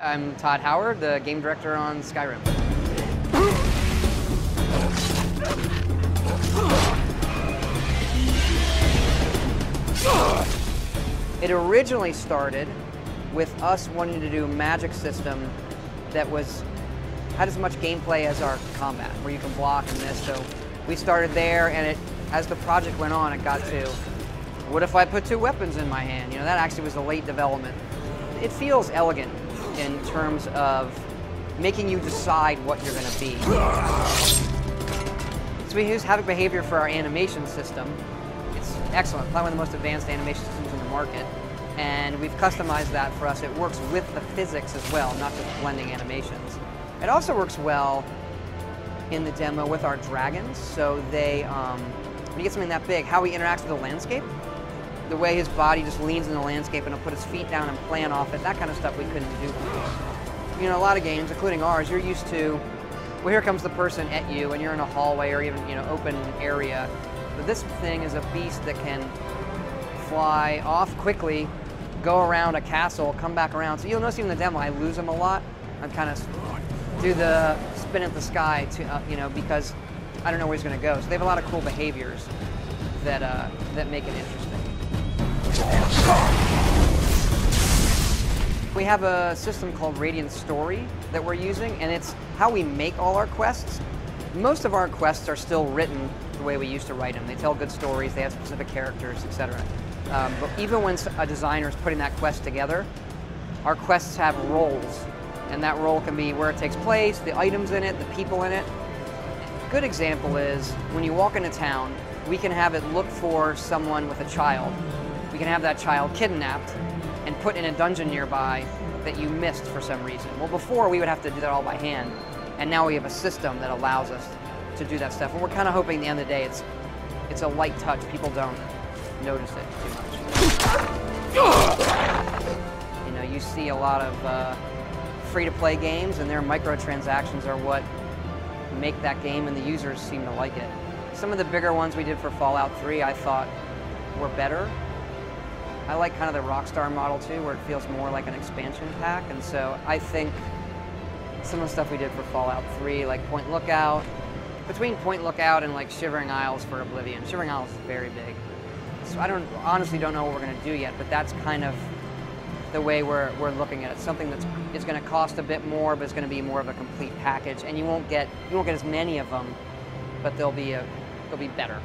I'm Todd Howard, the game director on Skyrim. It originally started with us wanting to do a magic system that had as much gameplay as our combat, where you can block and miss. So we started there, and as the project went on, it got to, what if I put two weapons in my hand? You know, that actually was a late development. It feels elegant in terms of making you decide what you're going to be. So we use Havoc Behavior for our animation system. It's excellent, probably one of the most advanced animation systems in the market. And we've customized that for us. It works with the physics as well, not just blending animations. It also works well in the demo with our dragons. So they, when you get something that big, how he interacts with the landscape, the way his body just leans in the landscape and he'll put his feet down and plan off it, that kind of stuff we couldn't do before. You know, a lot of games, including ours, you're used to, well, here comes the person at you and you're in a hallway or even, you know, open area. But this thing is a beast that can fly off quickly, go around a castle, come back around. So you'll notice even in the demo, I lose him a lot. I kind of do the spin at the sky, to, you know, because I don't know where he's going to go. So they have a lot of cool behaviors that make it interesting. We have a system called Radiant Story that we're using, and it's how we make all our quests. Most of our quests are still written the way we used to write them. They tell good stories, they have specific characters, etc. But even when a designer is putting that quest together, our quests have roles, and that role can be where it takes place, the items in it, the people in it. A good example is when you walk into town, we can have it look for someone with a child. We can have that child kidnapped and put in a dungeon nearby that you missed for some reason. Well, before we would have to do that all by hand, and now we have a system that allows us to do that stuff. And we're kind of hoping at the end of the day it's a light touch. People don't notice it too much. You know, you see a lot of free-to-play games, and their microtransactions are what make that game, and the users seem to like it. Some of the bigger ones we did for Fallout 3 I thought were better. I like kind of the Rockstar model too, where it feels more like an expansion pack, and so I think some of the stuff we did for Fallout 3, like Point Lookout, between Point Lookout and like Shivering Isles for Oblivion. Shivering Isles is very big. So I honestly don't know what we're going to do yet, but that's kind of the way we're looking at it. Something it's going to cost a bit more, but it's going to be more of a complete package, and you won't get as many of them, but they'll be better.